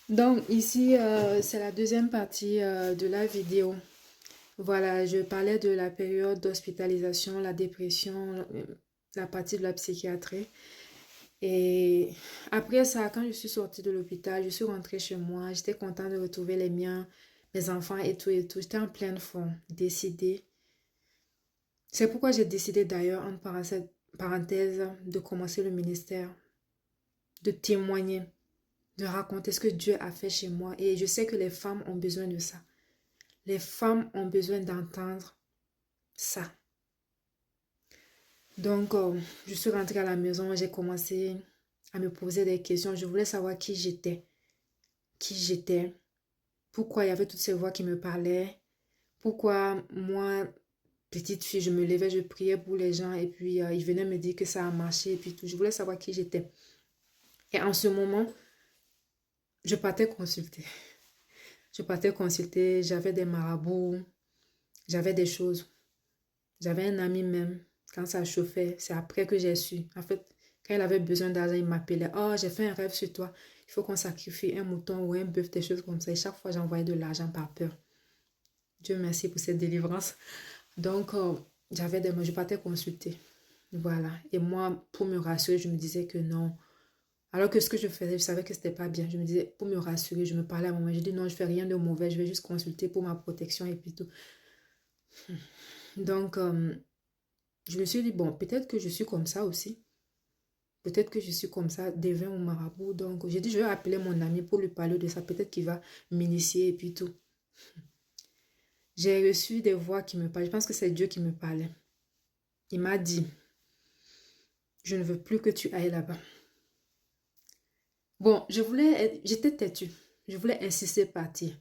Donc ici, c'est la deuxième partie de la vidéo. Voilà, je parlais de la période d'hospitalisation, la dépression, la partie de la psychiatrie. Et après ça, quand je suis sortie de l'hôpital, je suis rentrée chez moi. J'étais contente de retrouver les miens, mes enfants et tout et tout. J'étais en pleine forme, décidée. C'est pourquoi j'ai décidé d'ailleurs, entre parenthèses, de commencer le ministère, de témoigner, de raconter ce que Dieu a fait chez moi. Et je sais que les femmes ont besoin de ça. Les femmes ont besoin d'entendre ça. Donc, je suis rentrée à la maison, j'ai commencé à me poser des questions. Je voulais savoir qui j'étais, pourquoi il y avait toutes ces voix qui me parlaient, pourquoi moi, petite fille, je me levais, je priais pour les gens et puis ils venaient me dire que ça a marché et puis tout. Je voulais savoir qui j'étais. Et en ce moment, je partais consulter. Je partais consulter, j'avais des marabouts, j'avais des choses. J'avais un ami même, quand ça chauffait, c'est après que j'ai su. En fait, quand il avait besoin d'argent, il m'appelait. Oh, j'ai fait un rêve sur toi. Il faut qu'on sacrifie un mouton ou un bœuf, des choses comme ça. Et chaque fois, j'envoyais de l'argent par peur. Dieu merci pour cette délivrance. Donc, je partais consulter. Voilà. Et moi, pour me rassurer, je me disais que non. Alors que ce que je faisais, je savais que c'était pas bien. Je me disais, pour me rassurer, je me parlais à moi. Je dis non, je fais rien de mauvais. Je vais juste consulter pour ma protection et puis tout. Donc, je me suis dit, bon, peut-être que je suis comme ça aussi. Peut-être que je suis comme ça, devin ou marabout. Donc, j'ai dit, je vais appeler mon ami pour lui parler de ça. Peut-être qu'il va m'initier et puis tout. J'ai reçu des voix qui me parlaient. Je pense que c'est Dieu qui me parlait. Il m'a dit, je ne veux plus que tu ailles là-bas. Bon, j'étais têtue. Je voulais insister partir.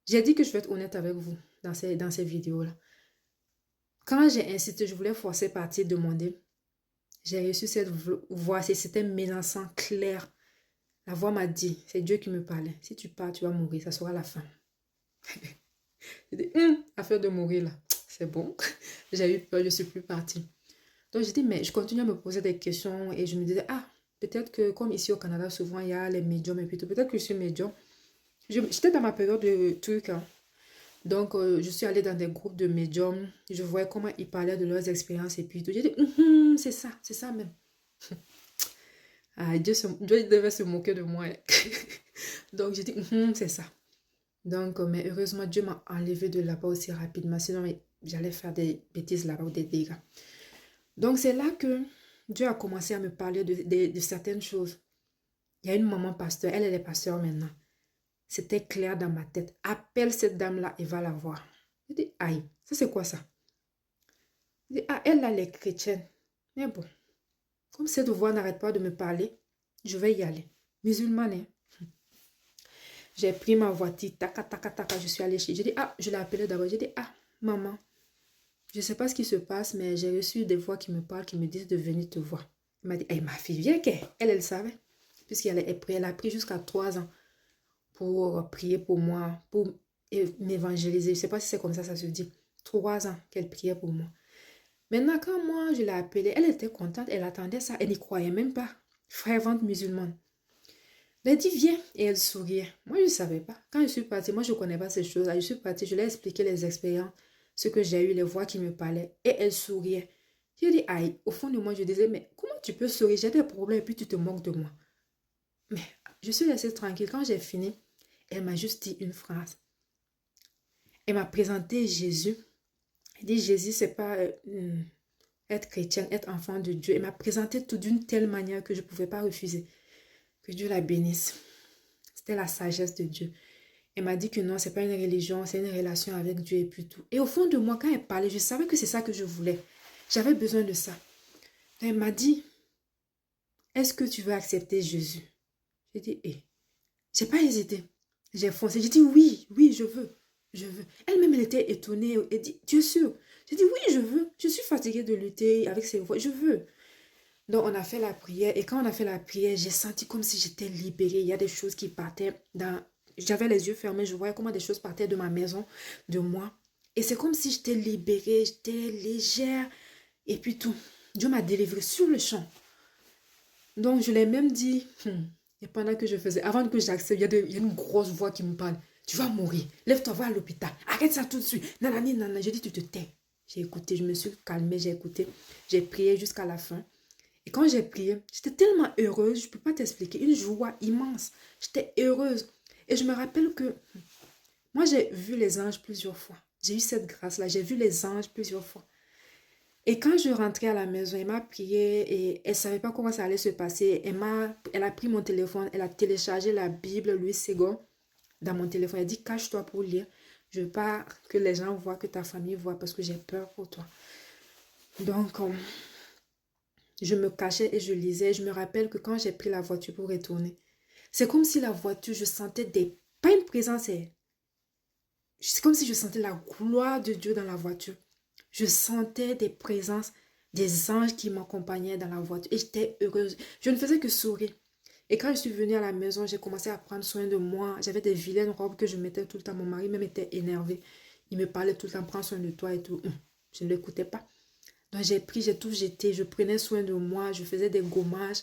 J'ai dit que je vais être honnête avec vous dans ces vidéos-là. Quand j'ai insisté, je voulais forcer partir, demander. J'ai reçu cette voix, c'était menaçant, clair. La voix m'a dit, c'est Dieu qui me parlait. Si tu pars, tu vas mourir, ça sera la fin. J'ai dit, affaire de mourir là, c'est bon. J'ai eu peur, je ne suis plus partie. Donc j'ai dit, mais je continue à me poser des questions et je me disais, ah, peut-être que comme ici au Canada, souvent il y a les médiums et puis tout, peut-être que je suis médium. J'étais dans ma période de trucs, hein. Donc je suis allée dans des groupes de médiums, je voyais comment ils parlaient de leurs expériences et puis tout. J'ai dit, c'est ça même. Ah, Dieu devait se moquer de moi, hein. Donc j'ai dit, c'est ça. Donc, mais heureusement, Dieu m'a enlevé de là-bas aussi rapidement. Sinon, j'allais faire des bêtises là-bas ou des dégâts. Donc, c'est là que Dieu a commencé à me parler de certaines choses. Il y a une maman pasteur. Elle est pasteur maintenant. C'était clair dans ma tête. Appelle cette dame-là et va la voir. Je dis, aïe, ça c'est quoi ça? Je dis, ah, elle, là, elle est chrétienne. Mais bon, comme cette voix n'arrête pas de me parler, je vais y aller. Musulmane, hein. J'ai pris ma voiture, taca, taca, taca, je suis allée chez. J'ai dit, ah, je l'ai appelée d'abord. J'ai dit, ah, maman, je ne sais pas ce qui se passe, mais j'ai reçu des voix qui me parlent, qui me disent de venir te voir. Elle m'a dit, hey, ma fille, viens qu'elle. Elle savait. Elle a pris jusqu'à 3 ans pour prier pour moi, pour m'évangéliser. Je ne sais pas si c'est comme ça se dit. 3 ans qu'elle priait pour moi. Maintenant, quand moi, je l'ai appelée, elle était contente, elle attendait ça, elle n'y croyait même pas. Fervente musulmane. Elle dit, viens. Et elle souriait. Moi, je ne savais pas. Quand je suis partie, moi, je ne connais pas ces choses-là. Je suis partie, je lui ai expliqué les expériences, ce que j'ai eu, les voix qui me parlaient. Et elle souriait. J'ai dit, aïe, au fond de moi, je disais, mais comment tu peux sourire? J'ai des problèmes et puis tu te moques de moi. Mais je suis restée tranquille. Quand j'ai fini, elle m'a juste dit une phrase. Elle m'a présenté Jésus. Elle dit, Jésus, c'est pas être chrétien, être enfant de Dieu. Elle m'a présenté tout d'une telle manière que je ne pouvais pas refuser. Que Dieu la bénisse. C'était la sagesse de Dieu. Elle m'a dit que non, c'est pas une religion, c'est une relation avec Dieu et puis tout. Et au fond de moi, quand elle parlait, je savais que c'est ça que je voulais. J'avais besoin de ça. Donc elle m'a dit, est-ce que tu veux accepter Jésus? J'ai dit, j'ai pas hésité. J'ai foncé. J'ai dit, oui, oui, je veux. Je veux. Elle-même, elle était étonnée. Elle dit, tu es sûre? J'ai dit, oui, je veux. Je suis fatiguée de lutter avec ces voix. Je veux. Donc, on a fait la prière. Et quand on a fait la prière, j'ai senti comme si j'étais libérée. Il y a des choses qui partaient dans... J'avais les yeux fermés. Je voyais comment des choses partaient de ma maison, de moi. Et c'est comme si j'étais libérée. J'étais légère. Et puis tout. Dieu m'a délivrée sur le champ. Donc, je l'ai même dit, Et pendant que je faisais, avant que j'accepte, il y a une grosse voix qui me parle. Tu vas mourir. Lève-toi, va à l'hôpital. Arrête ça tout de suite. Nanani, nanana. Je dis, tu te tais. J'ai écouté, je me suis calmée, j'ai écouté. J'ai prié jusqu'à la fin. Et quand j'ai prié, j'étais tellement heureuse, je ne peux pas t'expliquer. Une joie immense. J'étais heureuse. Et je me rappelle que moi, j'ai vu les anges plusieurs fois. J'ai eu cette grâce-là. J'ai vu les anges plusieurs fois. Et quand je rentrais à la maison, elle m'a prié et elle ne savait pas comment ça allait se passer. Elle a pris mon téléphone, elle a téléchargé la Bible, Louis Ségon, dans mon téléphone. Elle a dit, cache-toi pour lire. Je veux pas que les gens voient, que ta famille voit, parce que j'ai peur pour toi. Donc, je me cachais et je lisais. Je me rappelle que quand j'ai pris la voiture pour retourner, c'est comme si la voiture, je sentais pas une présence, c'est comme si je sentais la gloire de Dieu dans la voiture. Je sentais des présences, des anges qui m'accompagnaient dans la voiture et j'étais heureuse. Je ne faisais que sourire. Et quand je suis venue à la maison, j'ai commencé à prendre soin de moi. J'avais des vilaines robes que je mettais tout le temps. Mon mari même était énervé. Il me parlait tout le temps, prends soin de toi et tout. Je ne l'écoutais pas. Donc j'ai pris, j'ai tout jeté. Je prenais soin de moi. Je faisais des gommages.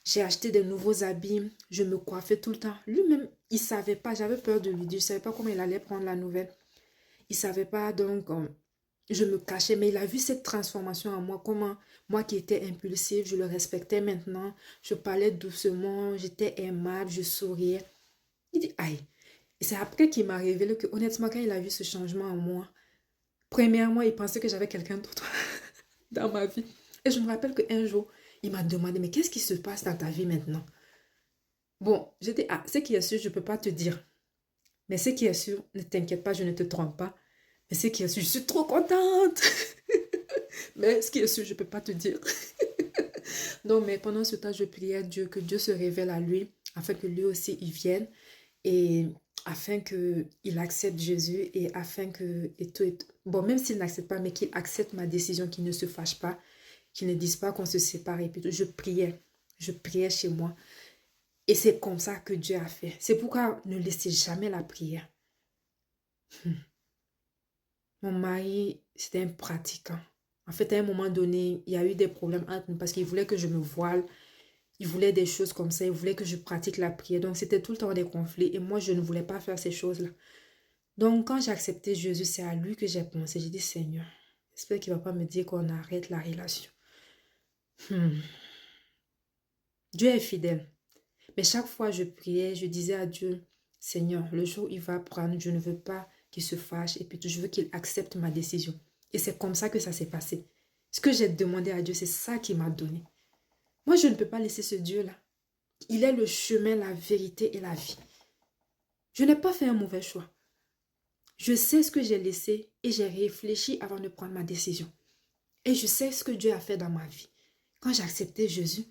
J'ai acheté des nouveaux habits. Je me coiffais tout le temps. Lui-même, il ne savait pas. J'avais peur de lui dire. Je ne savais pas comment il allait prendre la nouvelle. Il ne savait pas. Donc, je me cachais. Mais il a vu cette transformation en moi. Comment moi qui étais impulsive, je le respectais maintenant. Je parlais doucement. J'étais aimable. Je souriais. Il dit, aïe. Et c'est après qu'il m'a révélé que, honnêtement, quand il a vu ce changement en moi, premièrement, il pensait que j'avais quelqu'un d'autre dans ma vie. Et je me rappelle qu'un jour, il m'a demandé, mais qu'est-ce qui se passe dans ta vie maintenant? Bon, j'étais, ce qui est sûr, je ne peux pas te dire. Mais ce qui est sûr, ne t'inquiète pas, je ne te trompe pas. Mais ce qui est sûr, je suis trop contente. Mais ce qui est sûr, je ne peux pas te dire. Non, mais pendant ce temps, je priais à Dieu, que Dieu se révèle à lui, afin que lui aussi, il vienne. Et afin qu'il accepte Jésus et afin que... Bon, même s'il n'accepte pas, mais qu'il accepte ma décision, qu'il ne se fâche pas, qu'il ne dise pas qu'on se sépare. Et puis, je priais chez moi. Et c'est comme ça que Dieu a fait. C'est pourquoi ne laissez jamais la prière. Mon mari, c'était un pratiquant. En fait, à un moment donné, il y a eu des problèmes entre nous parce qu'il voulait que je me voile. Il voulait des choses comme ça. Il voulait que je pratique la prière. Donc, c'était tout le temps des conflits. Et moi, je ne voulais pas faire ces choses-là. Donc, quand j'ai accepté Jésus, c'est à lui que j'ai pensé. J'ai dit, Seigneur, j'espère qu'il ne va pas me dire qu'on arrête la relation. Dieu est fidèle. Mais chaque fois je priais, je disais à Dieu, Seigneur, le jour où il va prendre, je ne veux pas qu'il se fâche et puis je veux qu'il accepte ma décision. Et c'est comme ça que ça s'est passé. Ce que j'ai demandé à Dieu, c'est ça qu'il m'a donné. Moi, je ne peux pas laisser ce Dieu-là. Il est le chemin, la vérité et la vie. Je n'ai pas fait un mauvais choix. Je sais ce que j'ai laissé et j'ai réfléchi avant de prendre ma décision. Et je sais ce que Dieu a fait dans ma vie. Quand j'ai accepté Jésus,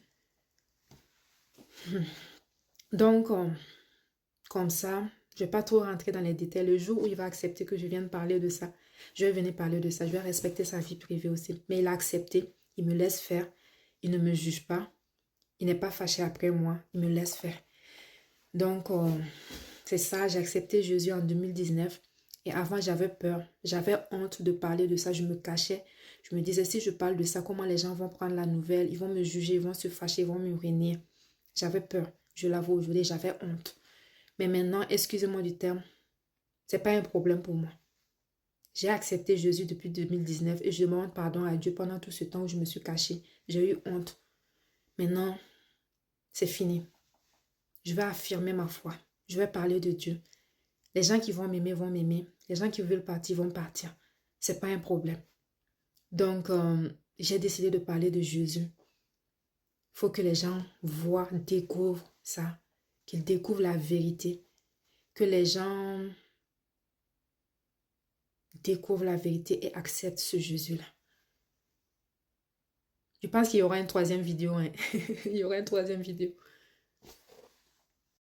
donc, comme ça, je ne vais pas trop rentrer dans les détails. Le jour où il va accepter que je vienne parler de ça, je vais venir parler de ça. Je vais respecter sa vie privée aussi. Mais il a accepté, il me laisse faire. Il ne me juge pas. Il n'est pas fâché après moi. Il me laisse faire. Donc, c'est ça. J'ai accepté Jésus en 2019. Et avant, j'avais peur. J'avais honte de parler de ça. Je me cachais. Je me disais, si je parle de ça, comment les gens vont prendre la nouvelle? Ils vont me juger, ils vont se fâcher, ils vont me réunir. J'avais peur. Je l'avoue aujourd'hui, j'avais honte. Mais maintenant, excusez-moi du terme, ce n'est pas un problème pour moi. J'ai accepté Jésus depuis 2019 et je demande pardon à Dieu pendant tout ce temps où je me suis cachée. J'ai eu honte. Maintenant, c'est fini. Je vais affirmer ma foi. Je vais parler de Dieu. Les gens qui vont m'aimer vont m'aimer. Les gens qui veulent partir vont partir. Ce n'est pas un problème. Donc, j'ai décidé de parler de Jésus. Il faut que les gens voient, découvrent ça. Qu'ils découvrent la vérité. Que les gens découvrent la vérité et acceptent ce Jésus-là. Je pense qu'il y aura une troisième vidéo. Il y aura une troisième vidéo.